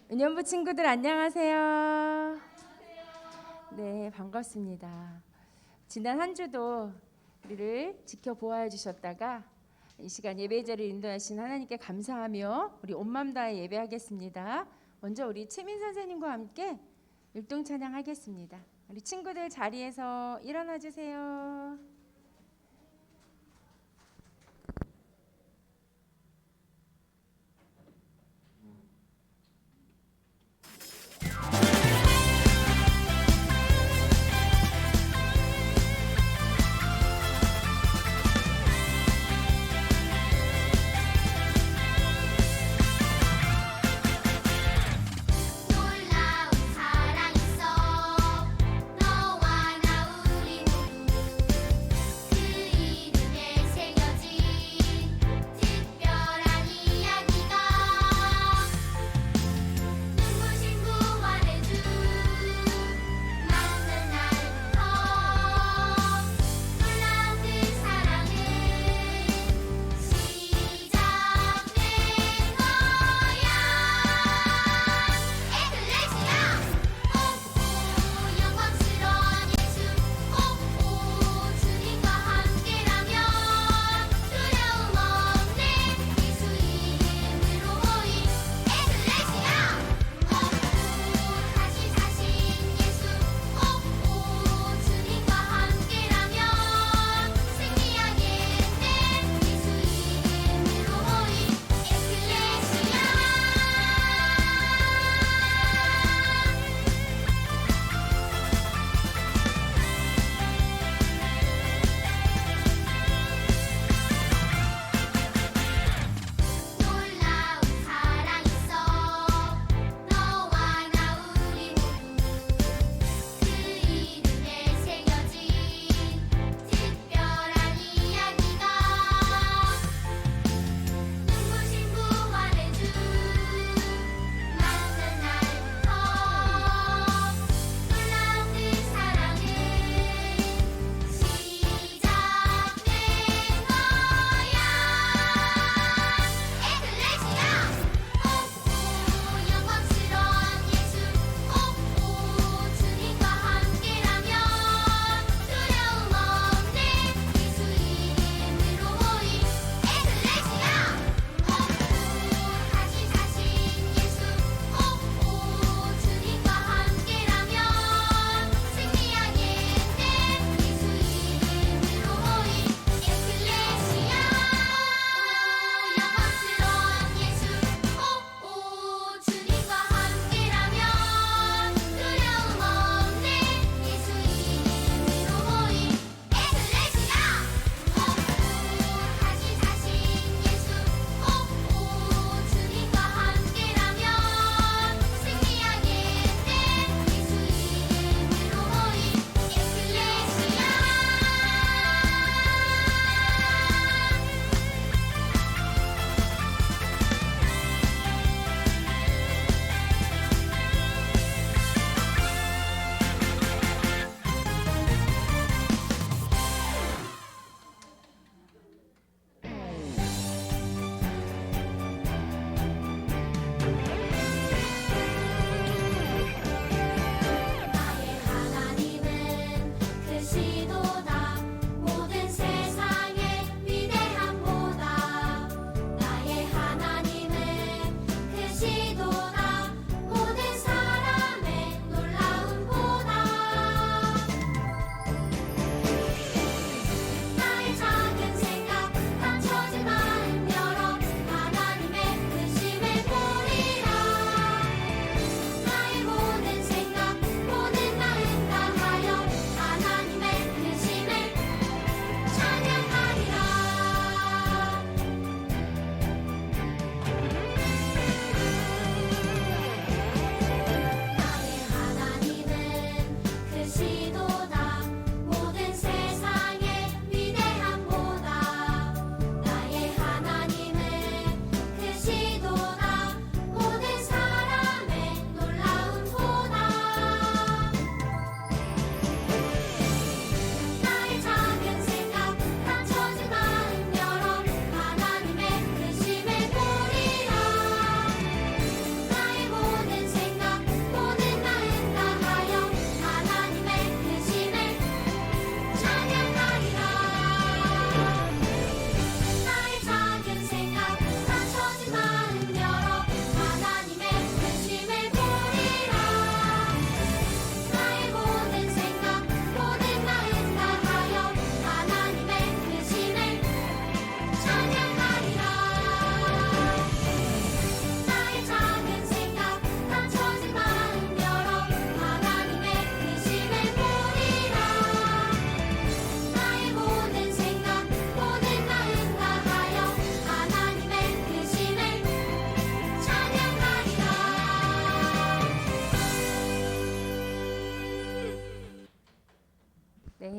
은연부 친구들 안녕하세요. 네, 반갑습니다. 지난 한 주도 우리를 지켜보아 주셨다가 이 시간 예배의 자리를 인도하신 하나님께 감사하며 우리 온 마음 다해 예배하겠습니다. 먼저 우리 최민 선생님과 함께 율동 찬양하겠습니다. 우리 친구들 자리에서 일어나 주세요. 놀라운 사랑 있어 너와 나 우리 모두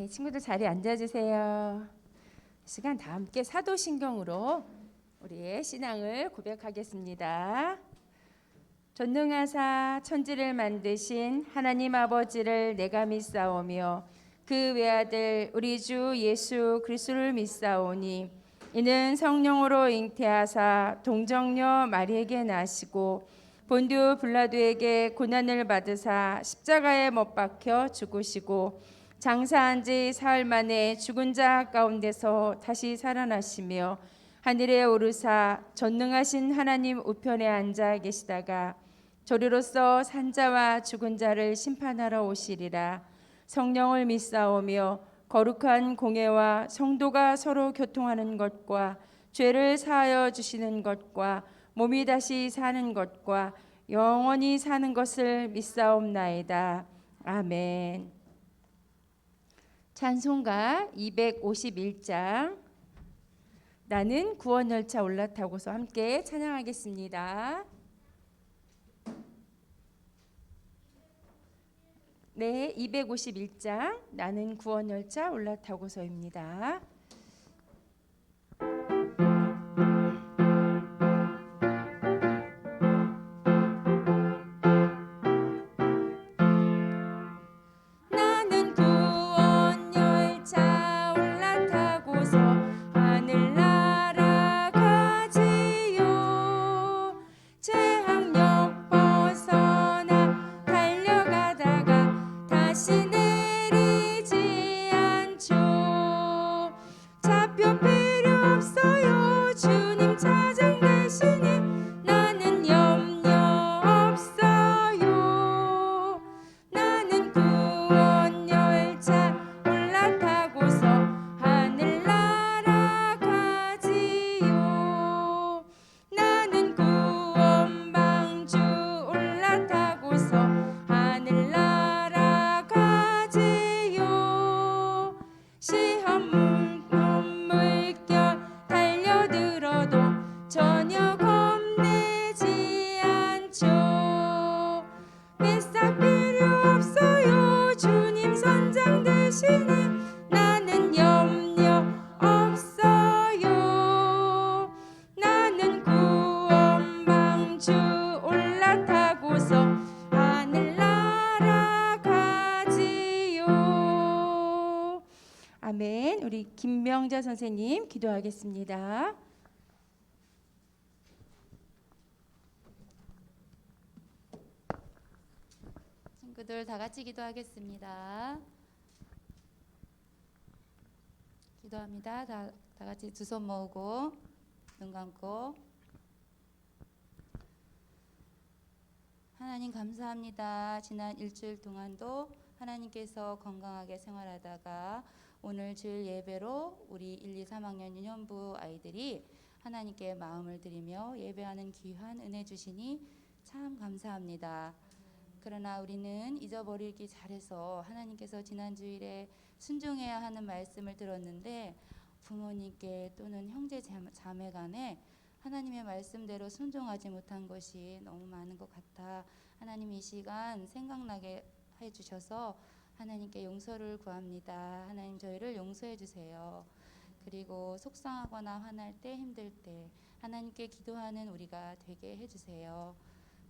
네, 친구들 자리에 앉아주세요. 이 시간 다 함께 사도신경으로 우리의 신앙을 고백하겠습니다. 전능하사 천지를 만드신 하나님 아버지를 내가 믿사오며 그 외아들 우리 주 예수 그리스도를 믿사오니 이는 성령으로 잉태하사 동정녀 마리에게 나시고 본디오 빌라도에게 고난을 받으사 십자가에 못 박혀 죽으시고 장사한 지 사흘 만에 죽은 자 가운데서 다시 살아나시며 하늘에 오르사 전능하신 하나님 우편에 앉아 계시다가 저리로서 산자와 죽은 자를 심판하러 오시리라. 성령을 믿사오며 거룩한 공회와 성도가 서로 교통하는 것과 죄를 사하여 주시는 것과 몸이 다시 사는 것과 영원히 사는 것을 믿사옵나이다. 아멘. 찬송가 251장 나는 구원 열차 올라타고서 함께 찬양하겠습니다. 네, 251장 나는 구원 열차 올라타고서입니다. 나는 구원 열차 올라타고서 하늘나라 가지요. 재앙역 벗어나 달려가다가 다시 내리지 않죠. 좌표 필요 없어요. 주님 차장 대신에 나는 염려 없어요. 나는 구원 열차 올라타고서 하늘나라 가지요. 나는 구원 방주 올라타고서 하늘나라 가지요. 시험 물결 달려들어도 전혀 겁내지 않죠. 뱃삭 필요 없어요. 주님 선장 대신에 나는 염려 없어요. 나는 구원 방주 올라타고서 하늘나라 가지요. 아멘. 우리 김명자 선생님 기도하겠습니다. 친구들 다 같이 기도하겠습니다. 기도합니다. 다 같이 두 손 모으고 눈 감고. 하나님 감사합니다. 지난 일주일 동안도 하나님께서 건강하게 생활하다가 오늘 주일 예배로 우리 1, 2, 3학년 유년부 아이들이 하나님께 마음을 드리며 예배하는 귀한 은혜 주시니 참 감사합니다. 그러나 우리는 잊어버리기 잘해서 하나님께서 지난 주일에 순종해야 하는 말씀을 들었는데 부모님께 또는 형제 자매 간에 하나님의 말씀대로 순종하지 못한 것이 너무 많은 것 같아 하나님 이 시간 생각나게 해주셔서 하나님께 용서를 구합니다. 하나님 저희를 용서해 주세요. 그리고 속상하거나 화날 때 힘들 때 하나님께 기도하는 우리가 되게 해주세요.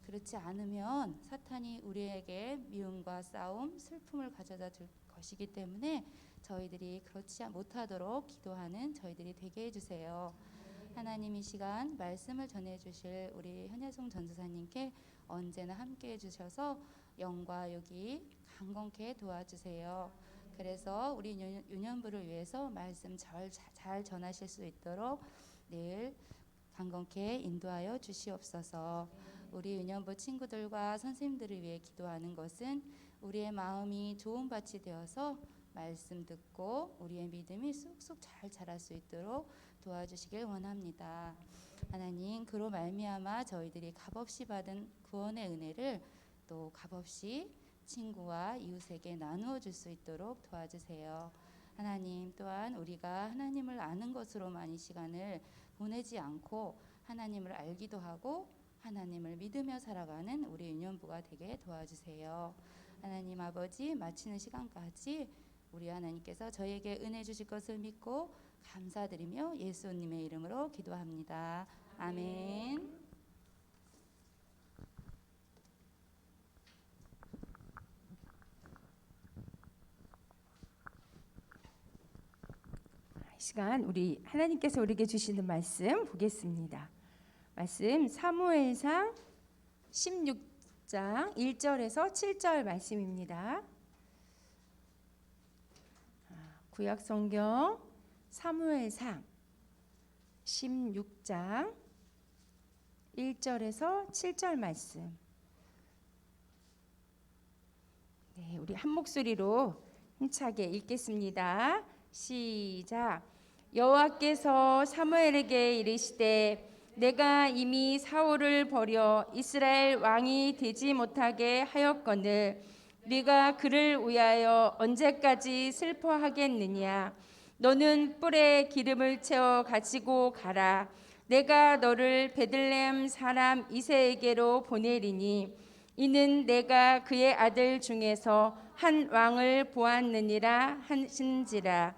그렇지 않으면 사탄이 우리에게 미움과 싸움, 슬픔을 가져다 줄 것이기 때문에 저희들이 그렇지 못하도록 기도하는 저희들이 되게 해주세요. 하나님 이 시간 말씀을 전해주실 우리 현혜송 전도사님께 언제나 함께 해주셔서 영과 욕이 강건케 도와주세요. 그래서 우리 유년부를 위해서 말씀 잘 전하실 수 있도록 늘 강건케 인도하여 주시옵소서. 우리 유년부 친구들과 선생님들을 위해 기도하는 것은 우리의 마음이 좋은 밭이 되어서 말씀 듣고 우리의 믿음이 쑥쑥 잘 자랄 수 있도록 도와주시길 원합니다. 하나님 그로 말미암아 저희들이 값없이 받은 구원의 은혜를 또 값없이 친구와 이웃에게 나누어 줄 수 있도록 도와주세요. 하나님 또한 우리가 하나님을 아는 것으로만 이 시간을 보내지 않고 하나님을 알기도 하고 하나님을 믿으며 살아가는 우리 유년부가 되게 도와주세요. 하나님 아버지 마치는 시간까지 우리 하나님께서 저에게 은혜 주실 것을 믿고 감사드리며 예수님의 이름으로 기도합니다. 아멘. 이 시간 우리 하나님께서 우리에게 주시는 말씀 보겠습니다. 말씀 사무엘상 16장 1절에서 7절 말씀입니다. 구약 성경 사무엘상 16장 1절에서 7절 말씀. 네, 우리 한 목소리로 힘차게 읽겠습니다. 시작. 여호와께서 사무엘에게 이르시되 내가 이미 사울을 버려 이스라엘 왕이 되지 못하게 하였거늘 네가 그를 위하여 언제까지 슬퍼하겠느냐. 너는 뿔에 기름을 채워 가지고 가라. 내가 너를 베들레헴 사람 이새에게로 보내리니 이는 내가 그의 아들 중에서 한 왕을 보았느니라 하신지라.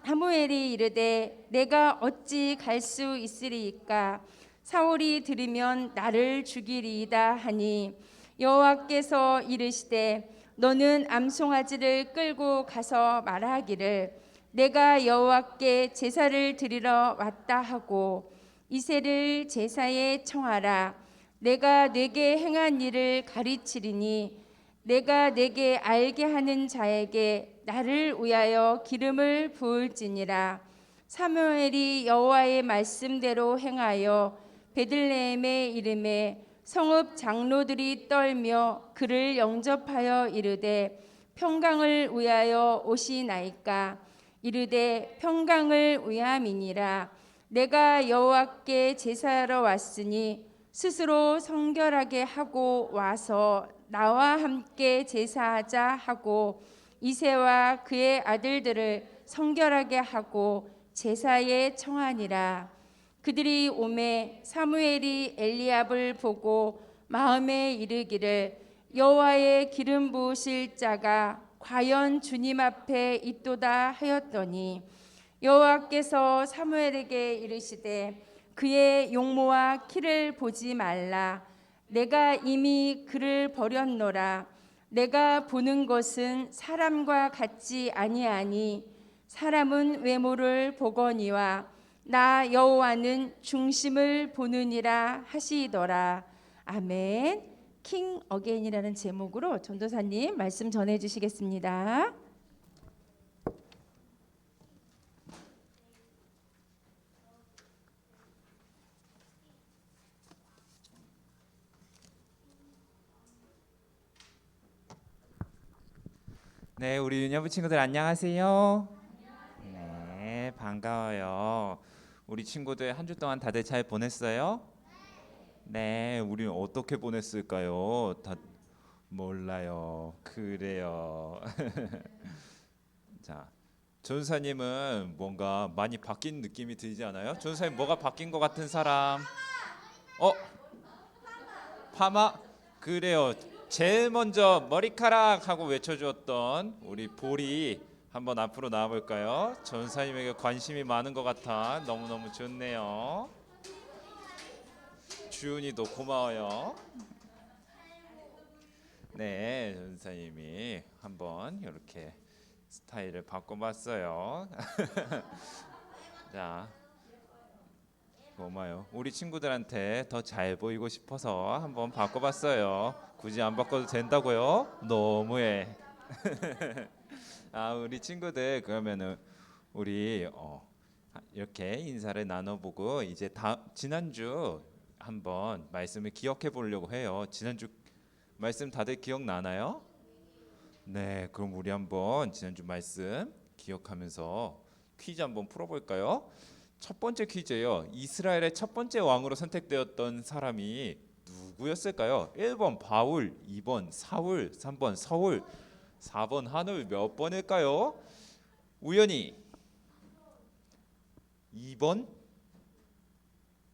사무엘이 이르되 내가 어찌 갈 수 있으리이까. 사울이 들으면 나를 죽이리이다 하니 여호와께서 이르시되 너는 암송아지를 끌고 가서 말하기를 내가 여호와께 제사를 드리러 왔다 하고 이새를 제사에 청하라. 내가 네게 행한 일을 가르치리니 내가 네게 알게 하는 자에게 나를 위하여 기름을 부을지니라. 사무엘이 여호와의 말씀대로 행하여 베들레헴에 이름에 성읍 장로들이 떨며 그를 영접하여 이르되 평강을 위하여 오시나이까. 이르되 평강을 위함이니라. 내가 여호와께 제사하러 왔으니 스스로 성결하게 하고 와서 나와 함께 제사하자 하고 이새와 그의 아들들을 성결하게 하고 제사에 청하니라. 그들이 오매 사무엘이 엘리압을 보고 마음에 이르기를 여호와의 기름 부으실 자가 과연 주님 앞에 있도다 하였더니 여호와께서 사무엘에게 이르시되 그의 용모와 키를 보지 말라. 내가 이미 그를 버렸노라. 내가 보는 것은 사람과 같지 아니하니 사람은 외모를 보거니와 나 여호와는 중심을 보느니라 하시더라. 아멘. 킹 어게인이라는 제목으로 전도사님 말씀 전해 주시겠습니다. 네, 우리 유년부 친구들 안녕하세요. 네, 반가워요. 우리 친구들 한 주 동안 다들 잘 보냈어요? 네, 우리 어떻게 보냈을까요? 다 몰라요. 그래요. 자, 전사님은 뭔가 많이 바뀐 느낌이 들지 않아요? 전사님 뭐가 바뀐 것 같은 사람? 어? 파마? 그래요. 제일 먼저 머리카락 하고 외쳐주었던 우리 보리 한번 앞으로 나와볼까요? 전사님에게 관심이 많은 것 같아 너무너무 좋네요. 주은이도 고마워요. 네, 전사님이 한번 이렇게 스타일을 바꿔봤어요. 자, 고마워요. 우리 친구들한테 더 잘 보이고 싶어서 한번 바꿔봤어요. 굳이 안 바꿔도 된다고요? 너무해. 아, 우리 친구들 그러면은 우리 이렇게 인사를 나눠보고 이제 지난주 한번 말씀을 기억해 보려고 해요. 지난주 말씀 다들 기억나나요? 네, 그럼 우리 한번 지난주 말씀 기억하면서 퀴즈 한번 풀어볼까요? 첫 번째 퀴즈예요. 이스라엘의 첫 번째 왕으로 선택되었던 사람이 누구였을까요? 1번 바울, 2번 사울, 3번 서울, 4번 한울 몇 번일까요? 우연히 2번?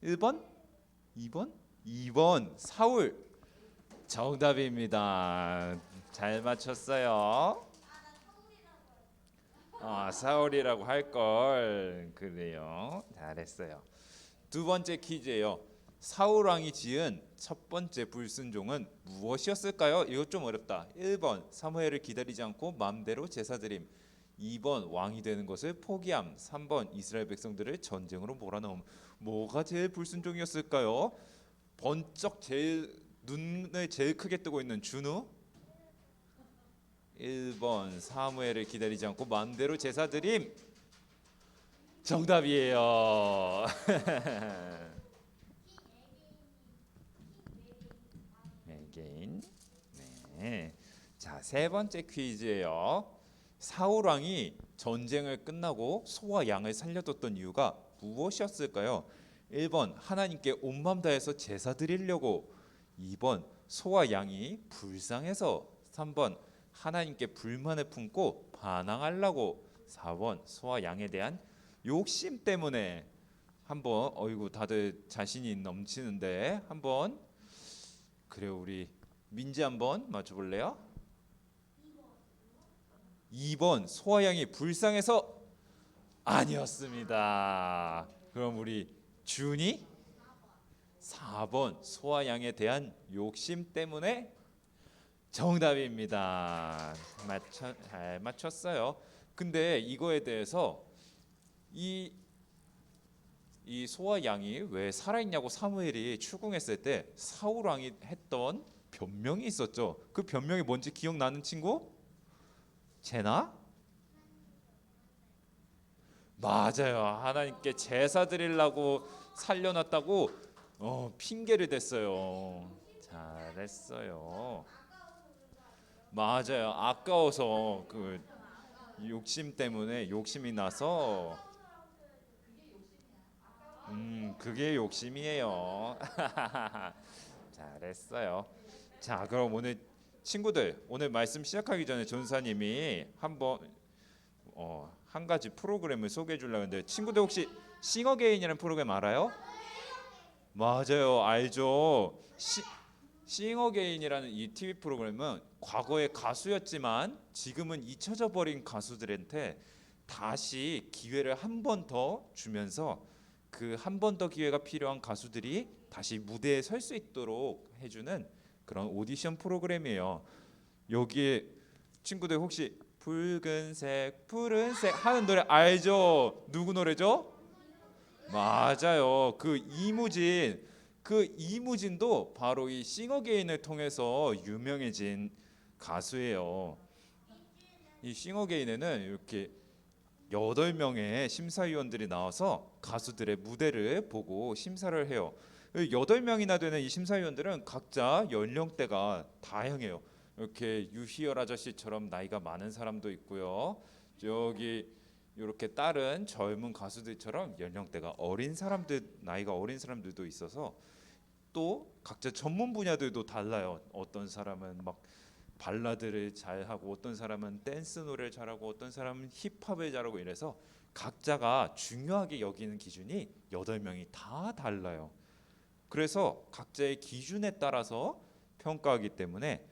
1번? 2번? 2번 사울 정답입니다. 잘 맞췄어요. 사울이라고 할 걸. 그래요. 잘했어요. 두 번째 퀴즈예요. 사울 왕이 지은 첫 번째 불순종은 무엇이었을까요? 이거 좀 어렵다. 1번 사무엘을 기다리지 않고 마음대로 제사드림. 2번 왕이 되는 것을 포기함. 3번 이스라엘 백성들을 전쟁으로 몰아넣음. 뭐가 제일 불순종이었을까요? 번쩍 제일 눈을 제일 크게 뜨고 있는 준우. 1번 사무엘을 기다리지 않고 마음대로 제사드림. 정답이에요. 개인. 네. 자, 세 번째 퀴즈예요. 사울 왕이 전쟁을 끝나고 소와 양을 살려뒀던 이유가 무엇이었을까요? 1번 하나님께 온 마음 다해서 제사 드리려고. 2번 소와 양이 불쌍해서. 3번 하나님께 불만을 품고 반항하려고. 4번 소와 양에 대한 욕심 때문에. 한번 어이구 다들 자신이 넘치는데 한번 그래요. 우리 민지 한번 맞춰볼래요? 2번 소와 양이 불쌍해서 아니었습니다. 그럼 우리 준이 4번 소와 양에 대한 욕심 때문에 정답입니다. 잘 맞췄어요. 근데 이거에 대해서 이 소와 양이 왜 살아있냐고 사무엘이 추궁했을 때 사울 왕이 했던 변명이 있었죠. 그 변명이 뭔지 기억나는 친구? 제나? 맞아요. 하나님께 제사 드리려고 살려놨다고 핑계를 댔어요. 잘했어요. 맞아요. 아까워서 그 욕심 때문에 욕심이 나서 그게 욕심이에요. 잘했어요. 자, 그럼 오늘 친구들 오늘 말씀 시작하기 전에 전사님이 한번 한 가지 프로그램을 소개해 주려고 했는데 친구들 혹시 싱어게인이라는 프로그램 알아요? 맞아요, 알죠. 싱어게인이라는 이 TV 프로그램은 과거의 가수였지만 지금은 잊혀져 버린 가수들한테 다시 기회를 한 번 더 주면서 그 한 번 더 기회가 필요한 가수들이 다시 무대에 설 수 있도록 해주는 그런 오디션 프로그램이에요. 여기에 친구들 혹시 붉은색 푸른색 하는 노래 알죠? 누구 노래죠? 맞아요. 그 이무진도 바로 이 싱어게인을 통해서 유명해진 가수예요. 이 싱어게인에는 이렇게 8명의 심사위원들이 나와서 가수들의 무대를 보고 심사를 해요. 8명이나 되는 이 심사위원들은 각자 연령대가 다양해요. 이렇게 유희열 아저씨처럼 나이가 많은 사람도 있고요. 여기 이렇게 다른 젊은 가수들처럼 연령대가 어린 사람들, 나이가 어린 사람들도 있어서 또 각자 전문 분야들도 달라요. 어떤 사람은 막 발라드를 잘하고 어떤 사람은 댄스 노래를 잘하고 어떤 사람은 힙합을 잘하고 이래서 각자가 중요하게 여기는 기준이 8명이 다 달라요. 그래서 각자의 기준에 따라서 평가하기 때문에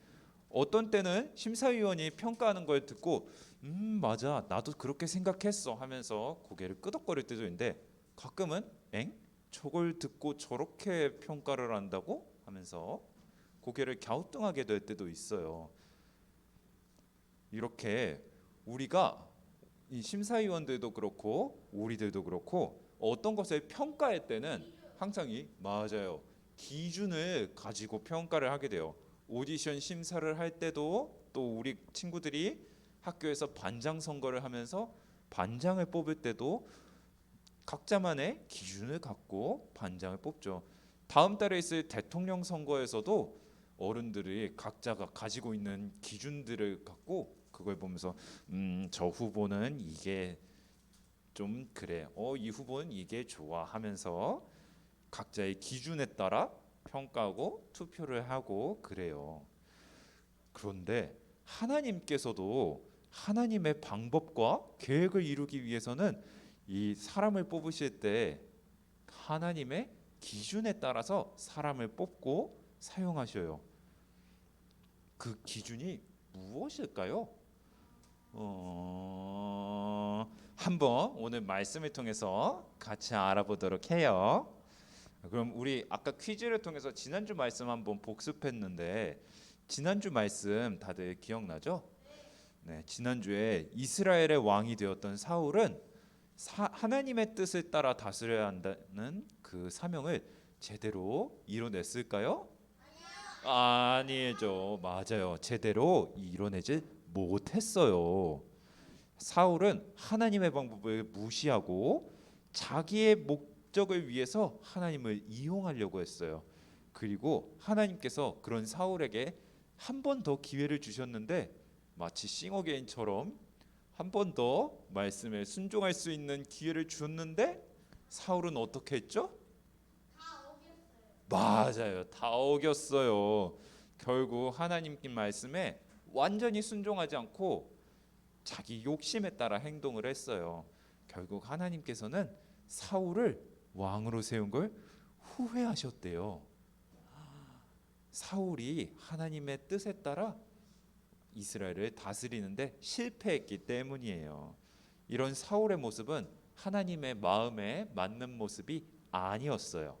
어떤 때는 심사위원이 평가하는 걸 듣고 맞아 나도 그렇게 생각했어 하면서 고개를 끄덕거릴 때도 있는데 가끔은 저걸 듣고 저렇게 평가를 한다고 하면서 고개를 갸우뚱하게 될 때도 있어요. 이렇게 우리가 이 심사위원들도 그렇고 우리들도 그렇고 어떤 것을 평가할 때는 항상 맞아요. 기준을 가지고 평가를 하게 돼요. 오디션 심사를 할 때도 또 우리 친구들이 학교에서 반장 선거를 하면서 반장을 뽑을 때도 각자만의 기준을 갖고 반장을 뽑죠. 다음 달에 있을 대통령 선거에서도 어른들이 각자가 가지고 있는 기준들을 갖고 그걸 보면서 저 후보는 이게 좀 그래. 이 후보는 이게 좋아 하면서 각자의 기준에 따라 평가하고 투표를 하고 그래요. 그런데 하나님께서도 하나님의 방법과 계획을 이루기 위해서는 이 사람을 뽑으실 때 하나님의 기준에 따라서 사람을 뽑고 사용하셔요. 그 기준이 무엇일까요? 한번 오늘 말씀을 통해서 같이 알아보도록 해요. 그럼 우리 아까 퀴즈를 통해서 지난주 말씀 한번 복습했는데 지난주 말씀 다들 기억나죠? 네, 지난주에 이스라엘의 왕이 되었던 사울은 하나님의 뜻을 따라 다스려야 한다는 그 사명을 제대로 이뤄냈을까요? 아니죠. 맞아요. 제대로 이뤄내지 못했어요. 사울은 하나님의 방법을 무시하고 자기의 목적을 위해서 하나님을 이용하려고 했어요. 그리고 하나님께서 그런 사울에게 한 번 더 기회를 주셨는데 마치 싱어게인처럼 한 번 더 말씀에 순종할 수 있는 기회를 주었는데 사울은 어떻게 했죠? 맞아요. 다 어겼어요. 결국 하나님께 말씀에 완전히 순종하지 않고 자기 욕심에 따라 행동을 했어요. 결국 하나님께서는 사울을 왕으로 세운 걸 후회하셨대요. 사울이 하나님의 뜻에 따라 이스라엘을 다스리는데 실패했기 때문이에요. 이런 사울의 모습은 하나님의 마음에 맞는 모습이 아니었어요.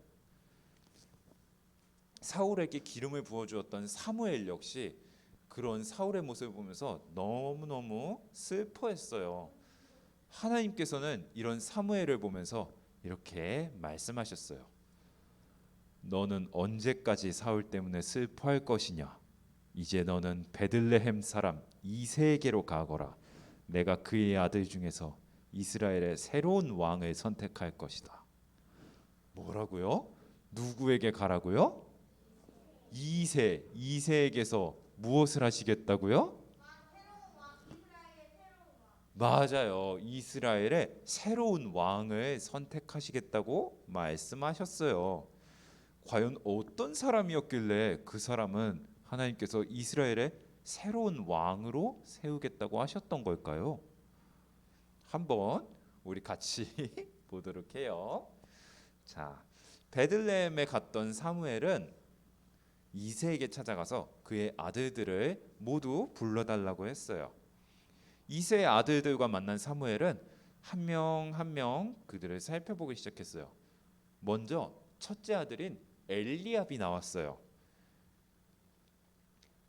사울에게 기름을 부어주었던 사무엘 역시 그런 사울의 모습을 보면서 너무너무 슬퍼했어요. 하나님께서는 이런 사무엘을 보면서 이렇게 말씀하셨어요. 너는 언제까지 사울 때문에 슬퍼할 것이냐? 이제 너는 베들레헴 사람 이새에게로 가거라. 내가 그의 아들 중에서 이스라엘의 새로운 왕을 선택할 것이다. 뭐라고요? 누구에게 가라고요? 이새에게서 무엇을 하시겠다고요? 맞아요. 이스라엘의 새로운 왕을 선택하시겠다고 말씀하셨어요. 과연 어떤 사람이었길래 그 사람은 하나님께서 이스라엘의 새로운 왕으로 세우겠다고 하셨던 걸까요? 한번 우리 같이 보도록 해요. 자, 베들레헴에 갔던 사무엘은 이새에게 찾아가서 그의 아들들을 모두 불러달라고 했어요. 이새의 아들들과 만난 사무엘은 한 명 한 명 그들을 살펴보기 시작했어요. 먼저 첫째 아들인 엘리압이 나왔어요.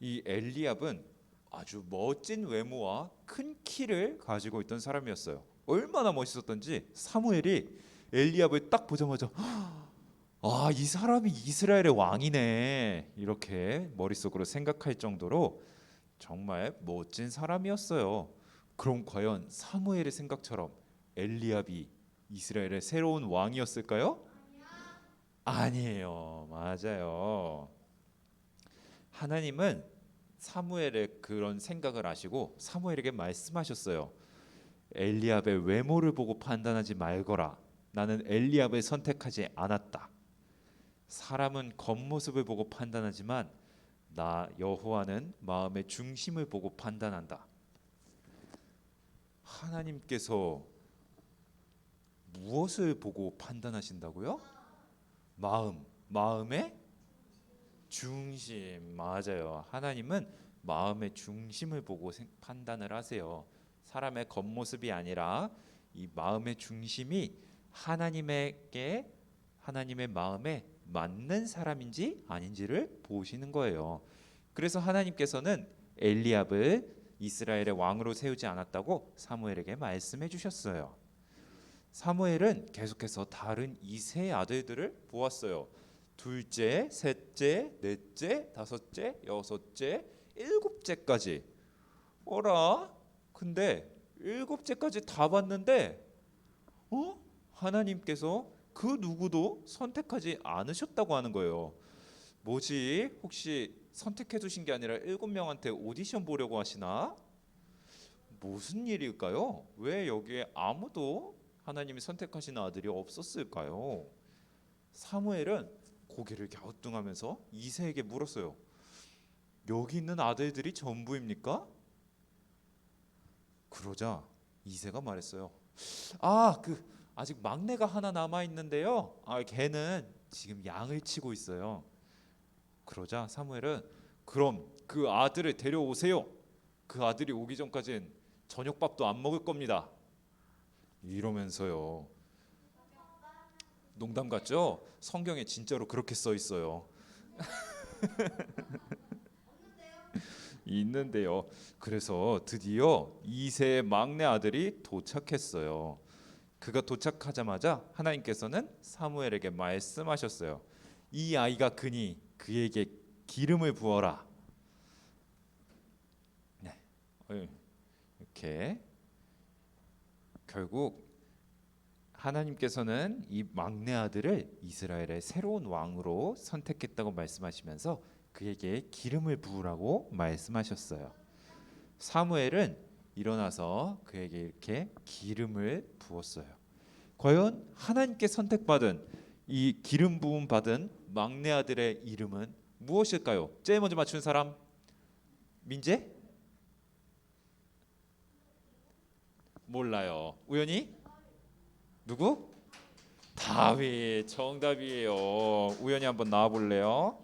이 엘리압은 아주 멋진 외모와 큰 키를 가지고 있던 사람이었어요. 얼마나 멋있었던지 사무엘이 엘리압을 딱 보자마자 이 사람이 이스라엘의 왕이네 이렇게 머릿속으로 생각할 정도로 정말 멋진 사람이었어요. 그럼 과연 사무엘의 생각처럼 엘리압이 이스라엘의 새로운 왕이었을까요? 아니에요. 맞아요. 하나님은 사무엘의 그런 생각을 아시고 사무엘에게 말씀하셨어요. 엘리압의 외모를 보고 판단하지 말거라. 나는 엘리압을 선택하지 않았다. 사람은 겉모습을 보고 판단하지만 나 여호와는 마음의 중심을 보고 판단한다. 하나님께서 무엇을 보고 판단하신다고요? 마음의 중심. 맞아요. 하나님은 마음의 중심을 보고 판단을 하세요. 사람의 겉모습이 아니라 이 마음의 중심이 하나님의 마음에 맞는 사람인지 아닌지를 보시는 거예요. 그래서 하나님께서는 엘리압을 이스라엘의 왕으로 세우지 않았다고 사무엘에게 말씀해 주셨어요. 사무엘은 계속해서 다른 이세 아들들을 보았어요. 둘째, 셋째, 넷째, 다섯째, 여섯째, 일곱째까지. 근데 일곱째까지 다 봤는데 하나님께서 그 누구도 선택하지 않으셨다고 하는 거예요. 뭐지? 혹시 선택해 주신 게 아니라 7명한테 오디션 보려고 하시나? 무슨 일일까요? 왜 여기에 아무도 하나님이 선택하신 아들이 없었을까요? 사무엘은 고개를 갸우뚱하면서 이새에게 물었어요. 여기 있는 아들들이 전부입니까? 그러자 이새가 말했어요. 아직 막내가 하나 남아 있는데요. 걔는 지금 양을 치고 있어요. 그러자 사무엘은 그럼 그 아들을 데려오세요. 그 아들이 오기 전까진 저녁밥도 안 먹을 겁니다. 이러면서요. 농담 같죠? 성경에 진짜로 그렇게 써 있어요. 있는데요. 그래서 드디어 이세의 막내 아들이 도착했어요. 그가 도착하자마자 하나님께서는 사무엘에게 말씀하셨어요. 이 아이가 크니 그에게 기름을 부어라. 네, 이렇게 결국 하나님께서는 이 막내 아들을 이스라엘의 새로운 왕으로 선택했다고 말씀하시면서 그에게 기름을 부으라고 말씀하셨어요. 사무엘은 일어나서 그에게 이렇게 기름을 부었어요. 과연 하나님께 선택받은 이 기름 부음 받은 막내 아들의 이름은 무엇일까요? 제일 먼저 맞춘 사람 민재? 몰라요. 우연히? 누구? 다윗. 정답이에요. 우연히 한번 나와 볼래요?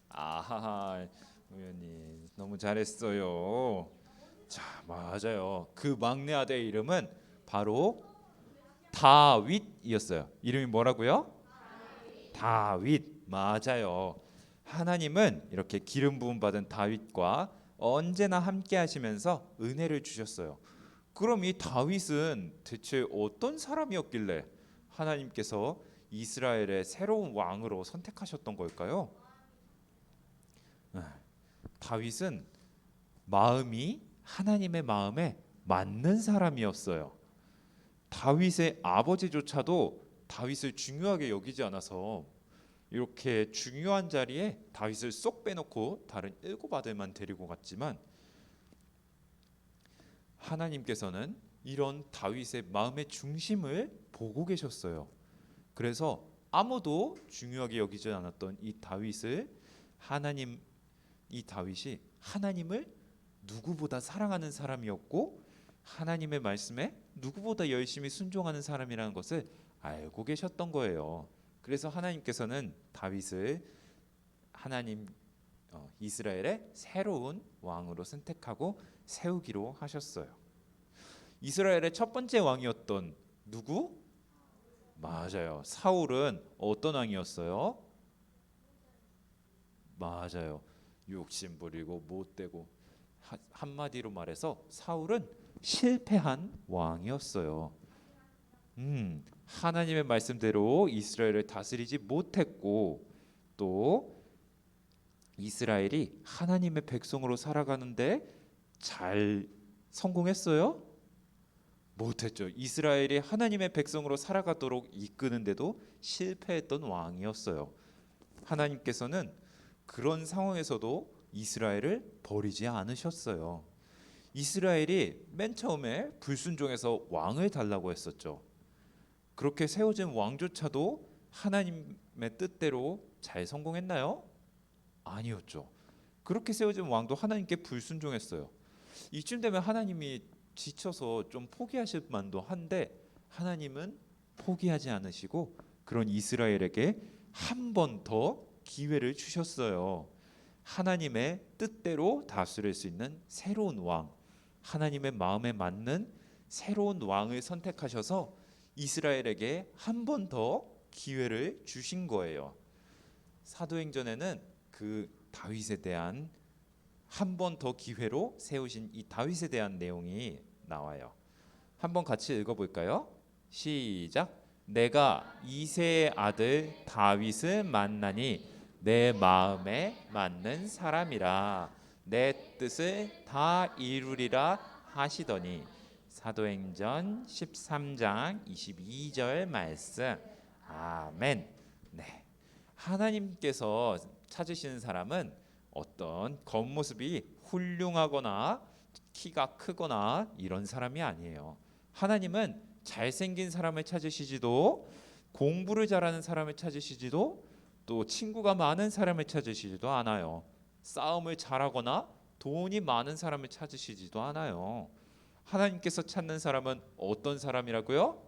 아하, 우연히 너무 잘했어요. 자, 맞아요. 그 막내 아들의 이름은 바로 다윗이었어요. 이름이 뭐라고요? 다윗. 맞아요. 하나님은 이렇게 기름 부음 받은 다윗과 언제나 함께 하시면서 은혜를 주셨어요. 그럼 이 다윗은 대체 어떤 사람이었길래 하나님께서 이스라엘의 새로운 왕으로 선택하셨던 걸까요? 다윗은 마음이 하나님의 마음에 맞는 사람이었어요. 다윗의 아버지조차도 다윗을 중요하게 여기지 않아서 이렇게 중요한 자리에 다윗을 쏙 빼놓고 다른 7 아들만 데리고 갔지만 하나님께서는 이런 다윗의 마음의 중심을 보고 계셨어요. 그래서 아무도 중요하게 여기지 않았던 이 다윗을 이 다윗이 하나님을 누구보다 사랑하는 사람이었고 하나님의 말씀에 누구보다 열심히 순종하는 사람이라는 것을 알고 계셨던 거예요. 그래서 하나님께서는 다윗을 이스라엘의 새로운 왕으로 선택하고 세우기로 하셨어요. 이스라엘의 첫 번째 왕이었던 누구? 맞아요. 사울은 어떤 왕이었어요? 맞아요. 욕심 부리고 못되고 한마디로 말해서 사울은 실패한 왕이었어요. 하나님의 말씀대로 이스라엘을 다스리지 못했고 또 이스라엘이 하나님의 백성으로 살아가는데 잘 성공했어요? 못했죠. 이스라엘이 하나님의 백성으로 살아가도록 이끄는데도 실패했던 왕이었어요. 하나님께서는 그런 상황에서도 이스라엘을 버리지 않으셨어요. 이스라엘이 맨 처음에 불순종해서 왕을 달라고 했었죠. 그렇게 세워진 왕조차도 하나님의 뜻대로 잘 성공했나요? 아니었죠. 그렇게 세워진 왕도 하나님께 불순종했어요. 이쯤 되면 하나님이 지쳐서 좀 포기하실 만도 한데 하나님은 포기하지 않으시고 그런 이스라엘에게 한 번 더 기회를 주셨어요. 하나님의 뜻대로 다스릴 수 있는 새로운 왕, 하나님의 마음에 맞는 새로운 왕을 선택하셔서 이스라엘에게 한 번 더 기회를 주신 거예요. 사도행전에는 그 다윗에 대한 한 번 더 기회로 세우신 이 다윗에 대한 내용이 나와요. 한번 같이 읽어볼까요? 시작. 내가 이새의 아들 다윗을 만나니 내 마음에 맞는 사람이라 내 뜻을 다 이루리라 하시더니. 사도행전 13장 22절 말씀. 아멘. 네. 하나님께서 찾으시는 사람은 어떤 겉모습이 훌륭하거나 키가 크거나 이런 사람이 아니에요. 하나님은 잘생긴 사람을 찾으시지도 공부를 잘하는 사람을 찾으시지도 또 친구가 많은 사람을 찾으시지도 않아요. 싸움을 잘하거나 돈이 많은 사람을 찾으시지도 않아요. 하나님께서 찾는 사람은 어떤 사람이라고요?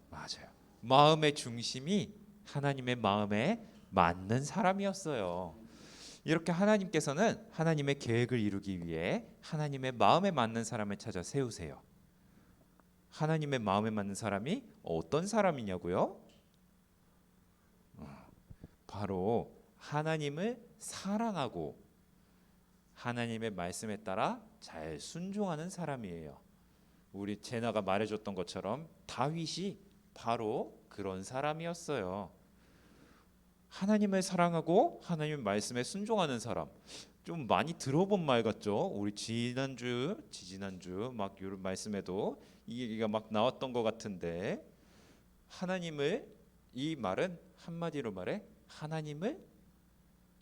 맞아요. 마음의 중심이 하나님의 마음에 맞는 사람이었어요. 이렇게 하나님께서는 하나님의 계획을 이루기 위해 하나님의 마음에 맞는 사람을 찾아 세우세요. 하나님의 마음에 맞는 사람이 어떤 사람이냐고요? 바로 하나님을 사랑하고 하나님의 말씀에 따라 잘 순종하는 사람이에요. 우리 제나가 말해줬던 것처럼 다윗이 바로 그런 사람이었어요. 하나님을 사랑하고 하나님의 말씀에 순종하는 사람. 좀 많이 들어본 말 같죠? 우리 지지난주 막 이런 말씀에도 이 얘기가 막 나왔던 것 같은데 하나님을 이 말은 한마디로 말해 하나님을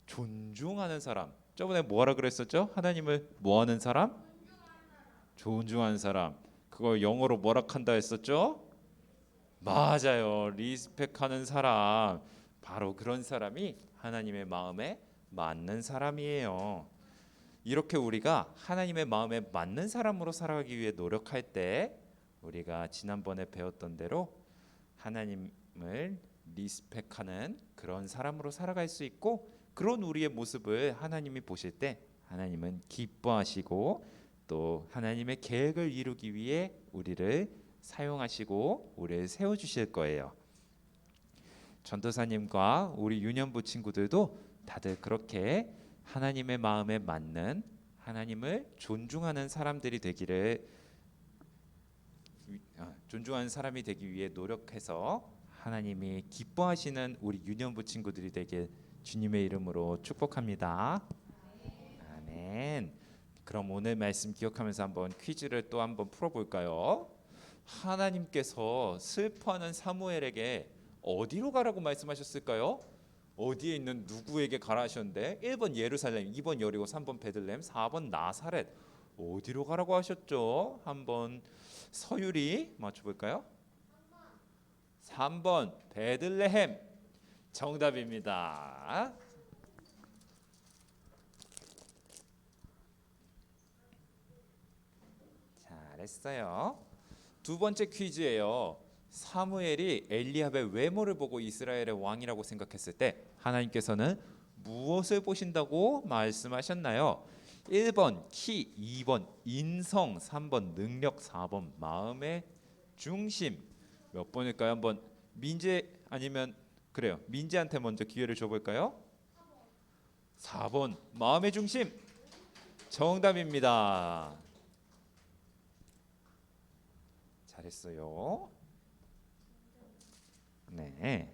존중하는 사람. 저번에 뭐하라 그랬었죠? 하나님을 뭐하는 사람? 존중하는 사람. 그걸 영어로 뭐라 한다 했었죠? 맞아요. 리스펙하는 사람. 바로 그런 사람이 하나님의 마음에 맞는 사람이에요. 이렇게 우리가 하나님의 마음에 맞는 사람으로 살아가기 위해 노력할 때 우리가 지난번에 배웠던 대로 하나님을 리스펙하는 그런 사람으로 살아갈 수 있고 그런 우리의 모습을 하나님이 보실 때 하나님은 기뻐하시고 또 하나님의 계획을 이루기 위해 우리를 사용하시고 우리를 세워주실 거예요. 전도사님과 우리 유년부 친구들도 다들 그렇게 하나님의 마음에 맞는 하나님을 존중하는 사람들이 존중하는 사람이 되기 위해 노력해서 하나님이 기뻐하시는 우리 유년부 친구들이 되길 주님의 이름으로 축복합니다. 아멘. 그럼 오늘 말씀 기억하면서 한번 퀴즈를 또 한번 풀어볼까요? 하나님께서 슬퍼하는 사무엘에게 어디로 가라고 말씀하셨을까요? 어디에 있는 누구에게 가라 하셨는데 1번 예루살렘, 2번 여리고, 3번 베들레헴, 4번 나사렛. 어디로 가라고 하셨죠? 한번 서율이 맞춰볼까요? 3번 베들레헴 정답입니다. 잘했어요. 두 번째 퀴즈예요. 사무엘이 엘리압의 외모를 보고 이스라엘의 왕이라고 생각했을 때 하나님께서는 무엇을 보신다고 말씀하셨나요? 1번 키, 2번 인성, 3번 능력, 4번 마음의 중심. 몇 번일까요? 한번 민재 아니면 그래요. 민재한테 먼저 기회를 줘볼까요? 4번 마음의 중심 정답입니다. 잘했어요. 네.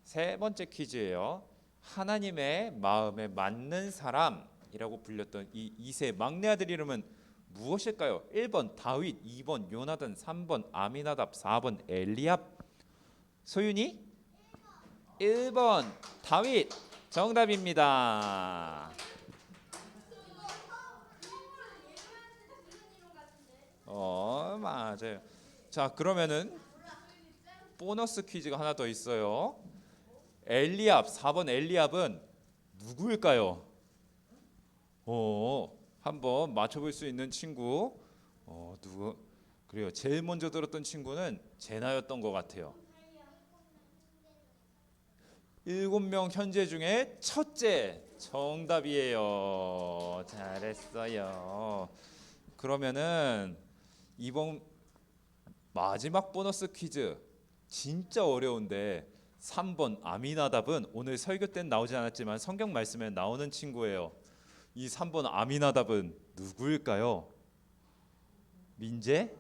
세 번째 퀴즈예요. 하나님의 마음에 맞는 사람이라고 불렸던 이 이세 막내 아들 이름은 무엇일까요? 1번 다윗, 2번 요나단, 3번 아미나답, 4번 엘리압. 소윤이? 1번 다윗 정답입니다. 맞아요. 자, 그러면은 보너스 퀴즈가 하나 더 있어요. 엘리압 4번 엘리압은 누구일까요? 한번 맞춰볼 수 있는 친구. 누구? 그래요. 제일 먼저 들었던 친구는 제나였던 것 같아요. 7명 현재 중에 첫째 정답이에요. 잘했어요. 그러면은 이번 마지막 보너스 퀴즈 진짜 어려운데 3번 아미나답은 오늘 설교 때는 나오지 않았지만 성경 말씀에 나오는 친구예요. 이 3번 아미나답은 누구일까요? 민재?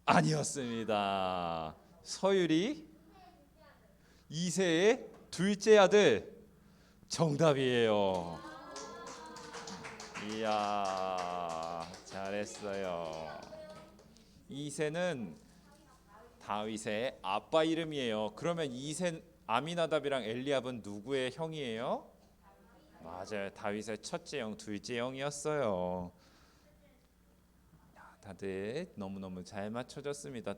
아니었습니다. 서율이 이세의 둘째 아들 정답이에요. 이야, 잘했어요. 이세는 다윗의 아빠 이름이에요. 그러면 이세 아미나답이랑 엘리압은 누구의 형이에요? 맞아요. 다윗의 첫째 형, 둘째 형이었어요. 다들 너무너무 잘 맞춰졌습니다.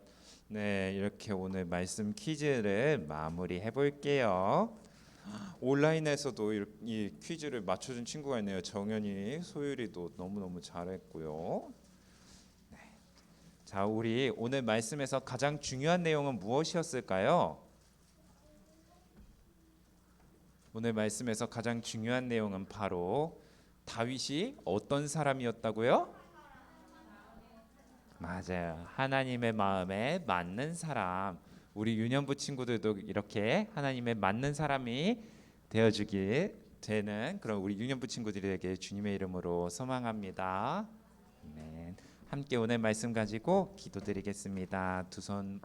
네, 이렇게 오늘 말씀 퀴즈를 마무리해 볼게요. 온라인에서도 이 퀴즈를 맞춰준 친구가 있네요. 정연이, 소율이도 너무너무 잘했고요. 네. 자, 우리 오늘 말씀에서 가장 중요한 내용은 무엇이었을까요? 오늘 말씀에서 가장 중요한 내용은 바로 다윗이 어떤 사람이었다고요? 맞아요. 하나님의 마음에 맞는 사람. 우리 유년부 친구들도 이렇게 하나님의 맞는 사람이 되어주길 되는 그런 우리 유년부 친구들에게 주님의 이름으로 소망합니다. 아멘. 함께 오늘 말씀 가지고 기도드리겠습니다. 두 손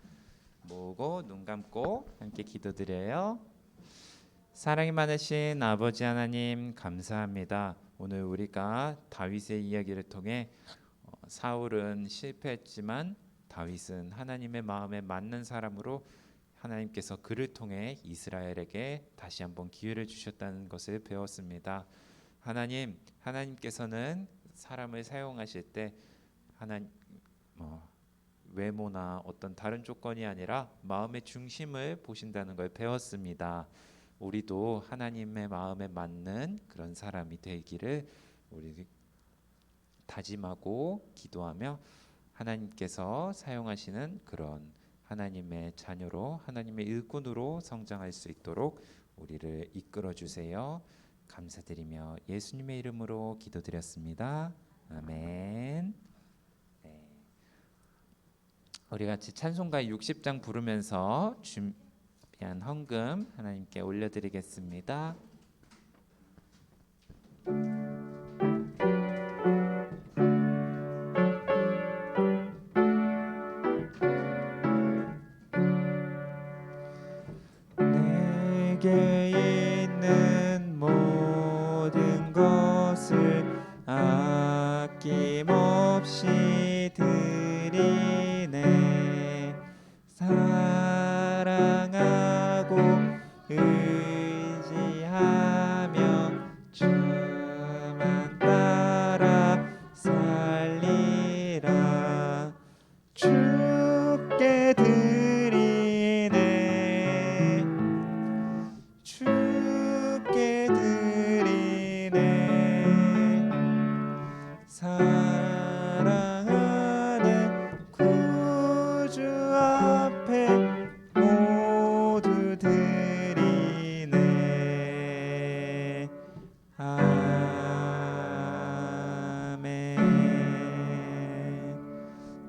모으고 눈 감고 함께 기도드려요. 사랑이 많으신 아버지 하나님 감사합니다. 오늘 우리가 다윗의 이야기를 통해 사울은 실패했지만 다윗은 하나님의 마음에 맞는 사람으로 하나님께서 그를 통해 이스라엘에게 다시 한번 기회를 주셨다는 것을 배웠습니다. 하나님께서는 사람을 사용하실 때 하나님 외모나 어떤 다른 조건이 아니라 마음의 중심을 보신다는 걸 배웠습니다. 우리도 하나님의 마음에 맞는 그런 사람이 되기를 우리 다짐하고 기도하며 하나님께서 사용하시는 그런 하나님의 자녀로 하나님의 일꾼으로 성장할 수 있도록 우리를 이끌어 주세요. 감사드리며 예수님의 이름으로 기도드렸습니다. 아멘. 네. 우리 같이 찬송가 60장 부르면서 준비한 헌금 하나님께 올려드리겠습니다. 내게 있는 모든 것을 아낌없이 드리네. 사랑하고 의지하며 주만 따라 살리라. 주께 드리네. 주께 드리네. 사랑하는 구주 앞에 모두 드리네. 아멘.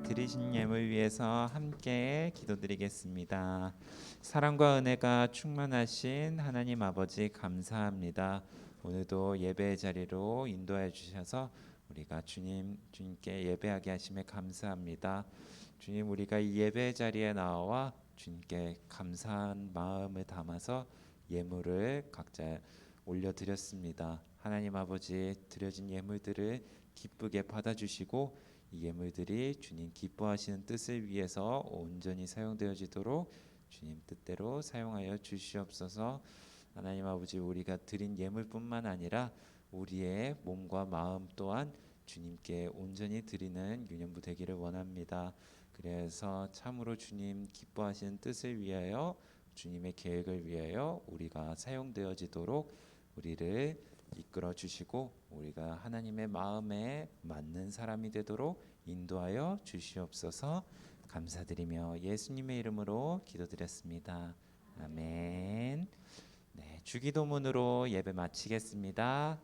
드리신 예물 위해서 함께 기도드리겠습니다. 사랑과 은혜가 충만하신 하나님 아버지 감사합니다. 오늘도 예배의 자리로 인도해 주셔서 우리가 주님께 예배하게 하심에 감사합니다. 주님, 우리가 이 예배의 자리에 나와 주님께 감사한 마음을 담아서 예물을 각자 올려드렸습니다. 하나님 아버지, 드려진 예물들을 기쁘게 받아주시고 이 예물들이 주님 기뻐하시는 뜻을 위해서 온전히 사용되어지도록 주님 뜻대로 사용하여 주시옵소서. 하나님 아버지, 우리가 드린 예물뿐만 아니라 우리의 몸과 마음 또한 주님께 온전히 드리는 유년부 되기를 원합니다. 그래서 참으로 주님 기뻐하시는 뜻을 위하여 주님의 계획을 위하여 우리가 사용되어지도록 우리를 이끌어 주시고 우리가 하나님의 마음에 맞는 사람이 되도록 인도하여 주시옵소서. 감사드리며 예수님의 이름으로 기도드렸습니다. 아멘. 네, 주기도문으로 예배 마치겠습니다.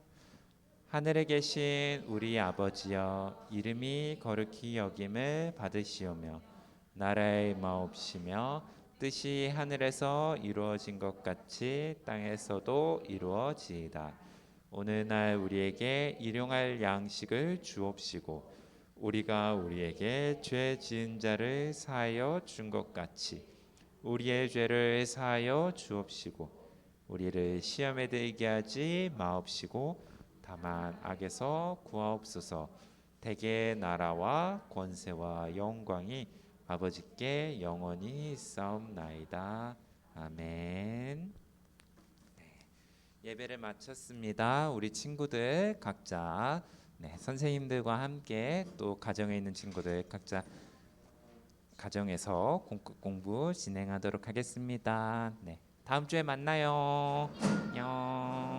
하늘에 계신 우리 아버지여, 이름이 거룩히 여김을 받으시오며 나라의 마옵시며 뜻이 하늘에서 이루어진 것 같이 땅에서도 이루어지이다. 오늘날 우리에게 일용할 양식을 주옵시고 우리가 우리에게 죄 지은 자를 사하여 준 것 같이 우리의 죄를 사하여 주옵시고 우리를 시험에 들게 하지 마옵시고 다만 악에서 구하옵소서. 대개 나라와 권세와 영광이 아버지께 영원히 있사옵나이다. 아멘. 예배를 마쳤습니다. 우리 친구들 각자 선생님들과 함께 또 가정에 있는 친구들 각자 가정에서 공부 진행하도록 하겠습니다. 다음 주에 만나요. 안녕.